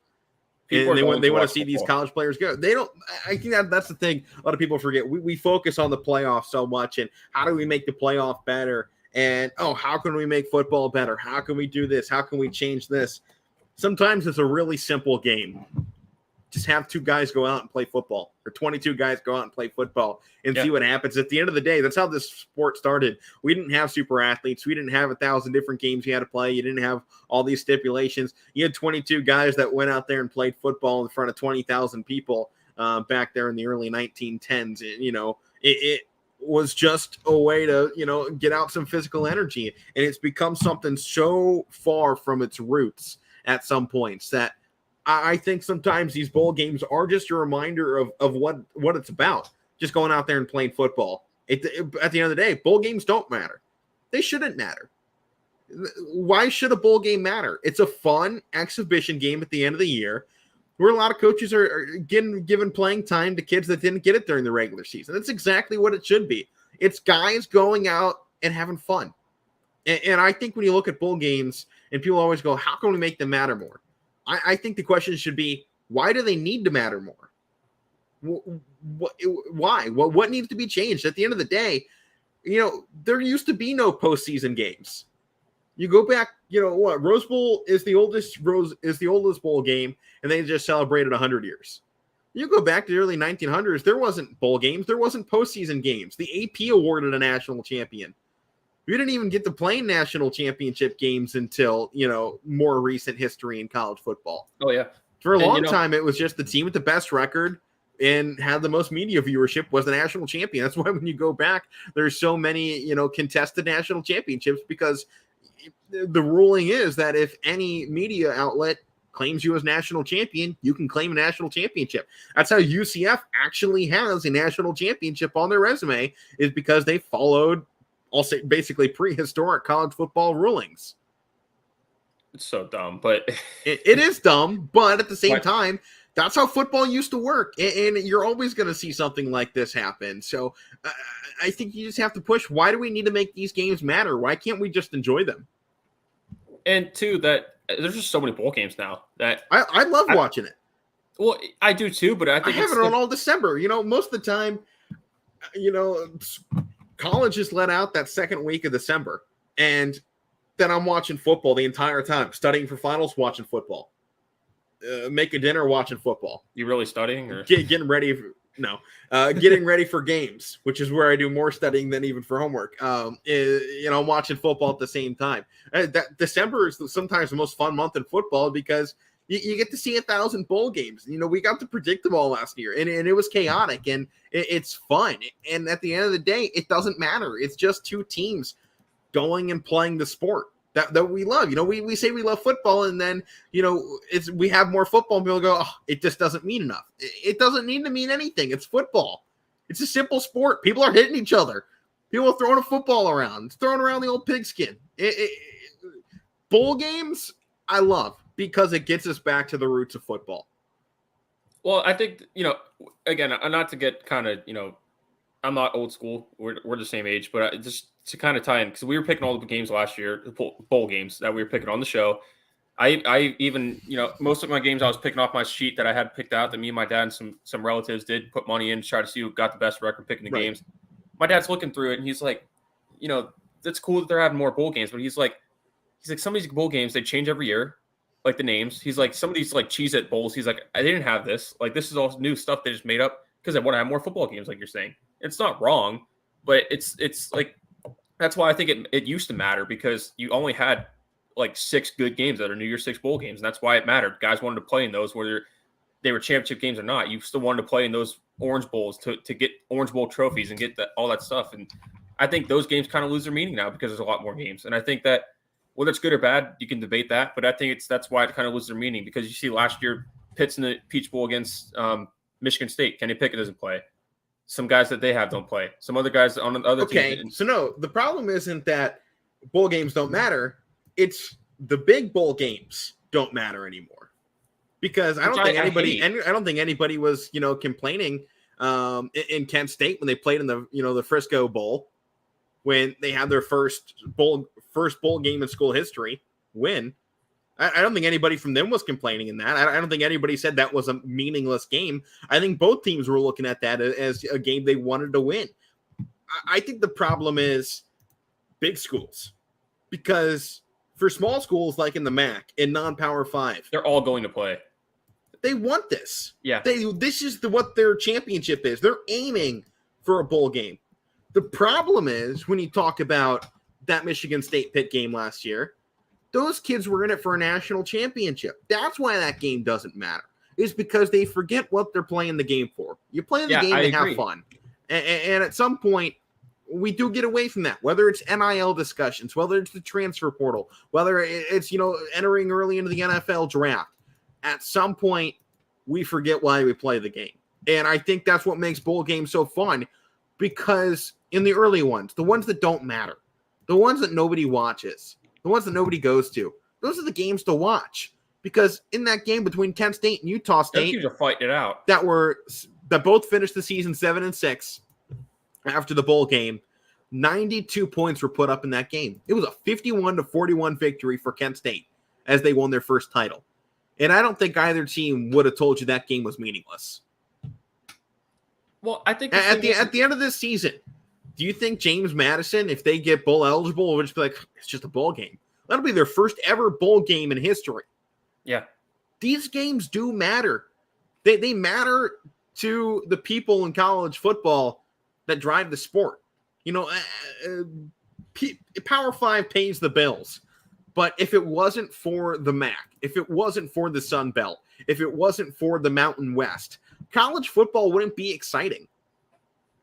And they want to see these college players go. They don't. I think that's the thing. A lot of people forget. We focus on the playoffs so much, and how do we make the playoff better? And how can we make football better? How can we do this? How can we change this? Sometimes it's a really simple game. Just have 2 guys go out and play football, or 22 guys go out and play football and see what happens. At the end of the day, that's how this sport started. We didn't have super athletes. We didn't have 1,000 different games you had to play. You didn't have all these stipulations. You had 22 guys that went out there and played football in front of 20,000 people back there in the early 1910s. It was just a way to, get out some physical energy. And it's become something so far from its roots at some points that I think sometimes these bowl games are just a reminder of what it's about. Just going out there and playing football. At the end of the day, bowl games don't matter. They shouldn't matter. Why should a bowl game matter? It's a fun exhibition game at the end of the year where a lot of coaches are given playing time to kids that didn't get it during the regular season. That's exactly what it should be. It's guys going out and having fun. And I think when you look at bowl games and people always go, how can we make them matter more? I think the question should be, why do they need to matter more? Why? What needs to be changed? At the end of the day, there used to be no postseason games. You go back, Rose Bowl is the oldest bowl game, and they just celebrated 100 years. You go back to the early 1900s, there wasn't bowl games, there wasn't postseason games. The AP awarded a national champion. We didn't even get to play national championship games until, more recent history in college football. Oh, yeah. For a long time, it was just the team with the best record and had the most media viewership was the national champion. That's why when you go back, there's so many, contested national championships, because the ruling is that if any media outlet claims you as national champion, you can claim a national championship. That's how UCF actually has a national championship on their resume, is because they followed, I'll say, basically prehistoric college football rulings. It's so dumb, but it is dumb, but at the same time, that's how football used to work, and you're always going to see something like this happen. So I think you just have to push. Why do we need to make these games matter? Why can't we just enjoy them? And two, that there's just so many bowl games now that I love watching it. Well, I do too, but I think I have it on all December. Most of the time, college is let out that second week of December, and then I'm watching football the entire time, studying for finals, watching football. Making dinner, watching football. You really studying or getting ready? Getting ready for games, which is where I do more studying than even for homework. I'm watching football at the same time. That December is sometimes the most fun month in football because you get to see 1,000 bowl games. We got to predict them all last year, and it was chaotic, and it's fun. And at the end of the day, it doesn't matter. It's just two teams going and playing the sport that we love. We say we love football, and then we have more football, and people go, oh, it just doesn't mean enough. It doesn't need to mean anything. It's football. It's a simple sport. People are hitting each other. People are throwing a football around. It's throwing around the old pigskin. Bowl games, I love, because it gets us back to the roots of football. Well, I think, again, not to get kind of, I'm not old school. We're the same age, but just to kind of tie in, because we were picking all the games last year, the bowl games that we were picking on the show. I even, most of my games I was picking off my sheet that I had picked out that me and my dad and some relatives did put money in to try to see who got the best record picking the games. My dad's looking through it, and he's like, that's cool that they're having more bowl games, but he's like, some of these bowl games, they change every year, like the names. He's like, some of these like Cheez-It bowls, he's like, I didn't have this. Like, this is all new stuff they just made up because I want to have more football games, like you're saying. It's not wrong, but it's like, that's why I think it used to matter, because you only had like 6 good games that are New Year's 6 bowl games. And that's why it mattered. Guys wanted to play in those, whether they were championship games or not. You still wanted to play in those Orange Bowls to get Orange Bowl trophies and get all that stuff. And I think those games kind of lose their meaning now because there's a lot more games. And I think that whether it's good or bad, you can debate that. But I think that's why it kind of loses their meaning, because you see last year Pitt's in the Peach Bowl against Michigan State. Kenny Pickett doesn't play. Some guys that they have don't play. Some other guys on the other teams. Okay, so no, the problem isn't that bowl games don't matter. It's the big bowl games don't matter anymore, because I don't think anybody was complaining in Kent State when they played in the Frisco Bowl, when they had their first bowl game in school history win. I don't think anybody from them was complaining in that. I don't think anybody said that was a meaningless game. I think both teams were looking at that as a game they wanted to win. I think the problem is big schools, because for small schools like in the MAC and non-Power 5, they're all going to play. They want this. Yeah. This is what their championship is. They're aiming for a bowl game. The problem is when you talk about that Michigan State Pitt game last year, those kids were in it for a national championship. That's why that game doesn't matter. Is because they forget what they're playing the game for. You play the game to have fun. And at some point, we do get away from that, whether it's NIL discussions, whether it's the transfer portal, whether it's, entering early into the NFL draft. at some point we forget why we play the game. And I think that's what makes bowl games so fun, because in the early ones, the ones that don't matter, the ones that nobody watches, the ones that nobody goes to, those are the games to watch. Because in that game between Kent State and Utah State, teams are fighting it out. That both finished the season 7-6 after the bowl game, 92 points were put up in that game. It was a 51-41 victory for Kent State as they won their first title. And I don't think either team would have told you that game was meaningless. Well, I think at the end of this season, do you think James Madison, if they get bowl eligible, would just be like, it's just a bowl game? That'll be their first ever bowl game in history. Yeah. These games do matter. They matter to the people in college football that drive the sport. You know, Power 5 pays the bills. But if it wasn't for the MAC, if it wasn't for the Sun Belt, if it wasn't for the Mountain West, college football wouldn't be exciting.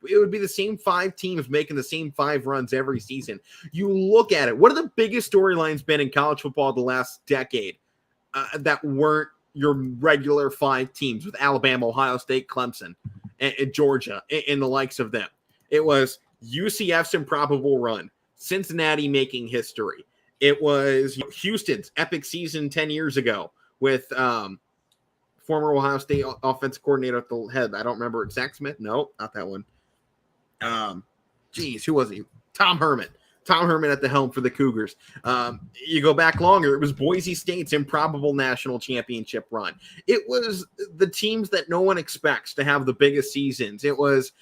It would be the same 5 teams making the same 5 runs every season. You look at it. What are the biggest storylines been in college football the last decade that weren't your regular 5 teams with Alabama, Ohio State, Clemson, and Georgia, and the likes of them? It was UCF's improbable run, Cincinnati making history. It was Houston's epic season 10 years ago with former Ohio State offensive coordinator at the head. I don't remember. Zach Smith? No, not that one. Who was he? Tom Herman. Tom Herman at the helm for the Cougars. You go back longer, it was Boise State's improbable national championship run. It was the teams that no one expects to have the biggest seasons. It was,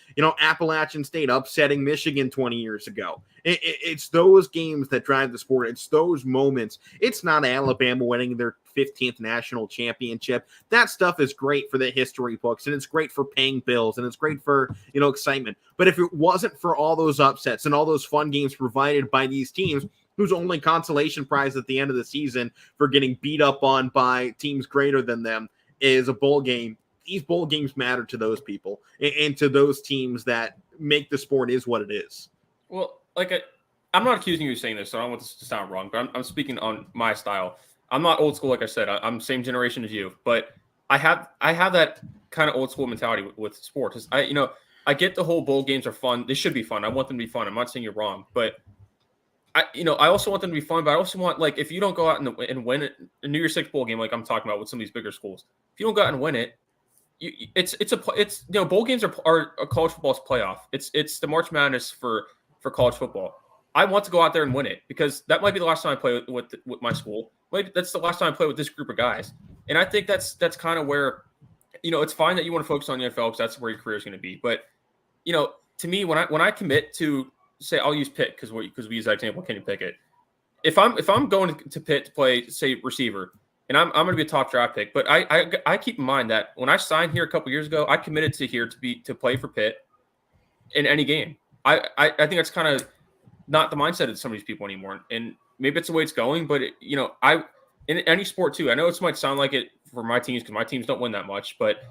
Appalachian State upsetting Michigan 20 years ago. It's those games that drive the sport. It's those moments. It's not Alabama winning their 15th national championship. That stuff is great for the history books, and it's great for paying bills, and it's great for, excitement. But if it wasn't for all those upsets and all those fun games provided by these teams, whose only consolation prize at the end of the season for getting beat up on by teams greater than them is a bowl game, these bowl games matter to those people and to those teams that make the sport is what it is. Well, I'm not accusing you of saying this, so I don't want this to sound wrong, but I'm speaking on my style. I'm not old school, like I said. I'm the same generation as you, but I have that kind of old school mentality with sports. I get the whole bowl games are fun. They should be fun. I want them to be fun. I'm not saying you're wrong, but I also want them to be fun. But I also want, if you don't go out and win it, a New Year's Six bowl game, like I'm talking about with some of these bigger schools, if you don't go out and win it, bowl games are a college football's playoff. It's the March Madness for college football. I want to go out there and win it because that might be the last time I play with my school. Maybe that's the last time I play with this group of guys. And I think that's kind of where, it's fine that you want to focus on the NFL because that's where your career is going to be. But, to me, when I commit to, say, I'll use Pitt because we use that example, Kenny Pickett. If I'm going to Pitt to play, say, receiver, and I'm going to be a top draft pick, but I keep in mind that when I signed here a couple years ago, I committed to play for Pitt in any game. I think that's kind of not the mindset of some of these people anymore. And maybe it's the way it's going, but in any sport too, I know it might sound like it for my teams because my teams don't win that much, but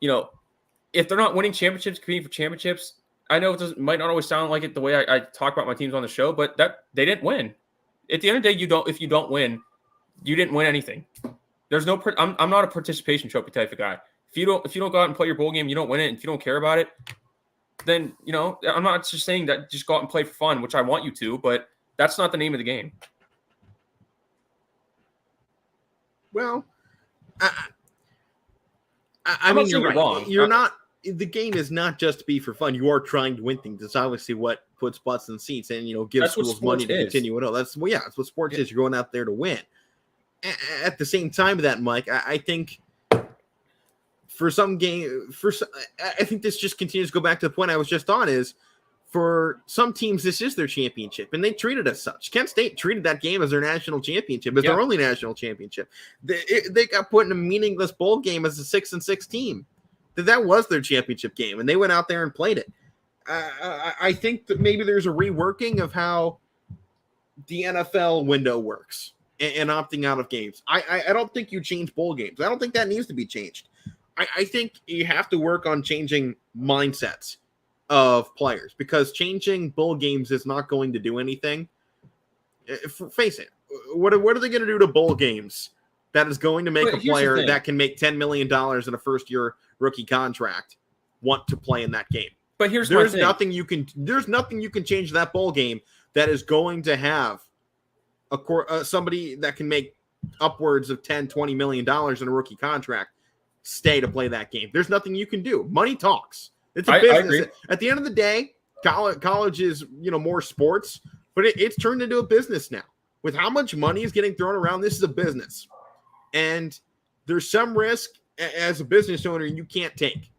if they're not winning championships, competing for championships, I know it might not always sound like it the way I talk about my teams on the show, but that they didn't win. At the end of the day, if you don't win, you didn't win anything. There's no, I'm not a participation trophy type of guy. If you don't go out and play your bowl game, you don't win it. And if you don't care about it, then, I'm not just saying that just go out and play for fun, which I want you to, but that's not the name of the game. Well, I mean, you're right. Wrong. You're not. The game is not just to be for fun. You are trying to win things. It's obviously what puts butts in seats and gives schools money to continue it. That's that's what sports is. You're going out there to win. At the same time, of that, Mike, I think for some game, I think this just continues to go back to the point I was just on. Is for some teams, this is their championship, and they treat it as such. Kent State treated that game as their national championship, as their only national championship. They got put in a meaningless bowl game as a 6-6 team. That was their championship game, and they went out there and played it. I think that maybe there's a reworking of how the NFL window works and opting out of games. I don't think you change bowl games. I don't think that needs to be changed. I think you have to work on changing mindsets of players because changing bowl games is not going to do anything. Face it. What are they going to do to bowl games that is going to make a player that can make $10 million in a first-year rookie contract want to play in that game. But there's nothing you can change that bowl game that is going to have somebody that can make upwards of $10-20 million in a rookie contract stay to play that game. There's nothing you can do. Money talks. It's a business. At the end of the day, college is more sports, but it's turned into a business now. With how much money is getting thrown around, this is a business. And there's some risk as a business owner you can't take.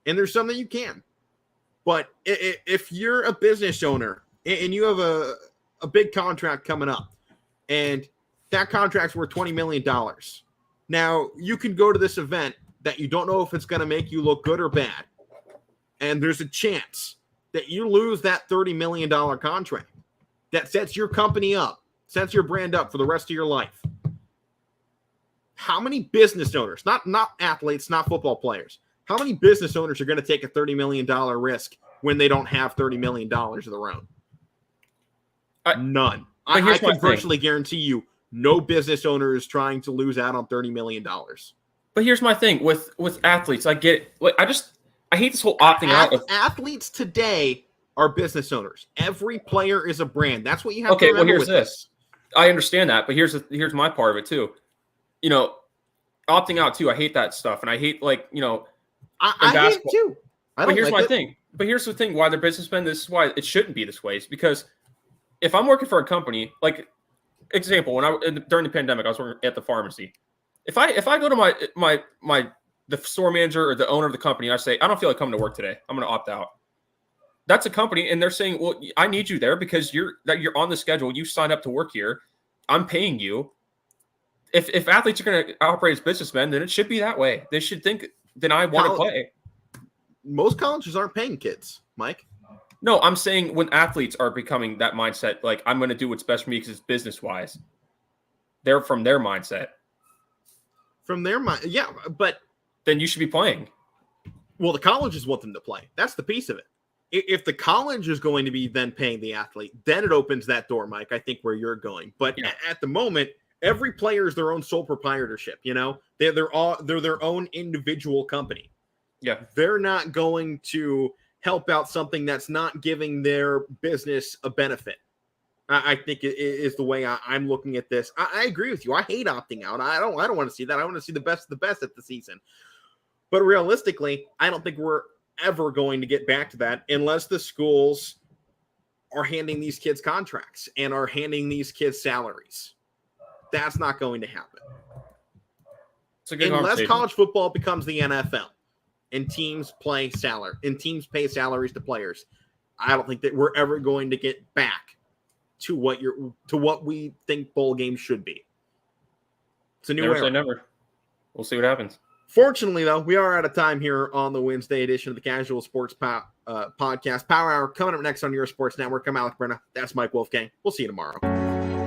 And there's some that you can. But if you're a business owner and you have a big contract coming up, and that contract's worth $20 million, now you can go to this event that you don't know if it's going to make you look good or bad. And there's a chance that you lose that $30 million contract that sets your company up, sets your brand up for the rest of your life. How many business owners, not athletes, not football players, how many business owners are going to take a $30 million risk when they don't have $30 million of their own? None. I can virtually guarantee you no business owner is trying to lose out on $30 million. But here's my thing with athletes. I get it. I hate this whole opting out. Athletes today are business owners. Every player is a brand. That's what you have to remember. Well, here's this. I understand that, but here's my part of it too. Opting out too. I hate that stuff, and I hate I hate it too. But here's my thing. But here's the thing: why they're businessmen. This is why it shouldn't be this way. Is because if I'm working for a company, like example, during the pandemic, I was working at the pharmacy. If I go to the store manager or the owner of the company, and I say I don't feel like coming to work today, I'm going to opt out. That's a company, and they're saying, well, I need you there because you're on the schedule. You signed up to work here. I'm paying you. If athletes are going to operate as businessmen, then it should be that way. They should think, then I want to play. Most colleges aren't paying kids, Mike. No, I'm saying when athletes are becoming that mindset, like I'm going to do what's best for me because it's business-wise. They're from their mindset. From their mind, yeah, but then you should be playing. Well, the colleges want them to play. That's the piece of it. If the college is going to be then paying the athlete, then it opens that door, Mike, I think where you're going. But at the moment, every player is their own sole proprietorship. They're their own individual company. Yeah. They're not going to help out something that's not giving their business a benefit. I think it is the way I'm looking at this. I agree with you. I hate opting out. I don't want to see that. I want to see the best of the best at the season. But realistically, I don't think we're ever going to get back to that unless the schools are handing these kids contracts and are handing these kids salaries. That's not going to happen. Unless college football becomes the NFL and teams pay salaries to players, I don't think that we're ever going to get back to what we think bowl games should be. It's a new era. Say never. We'll see what happens. Fortunately, though, we are out of time here on the Wednesday edition of the Casual Sports Podcast. Power Hour coming up next on your Sports Network. I'm Alec Brenna. That's Mike Wolfgang. We'll see you tomorrow.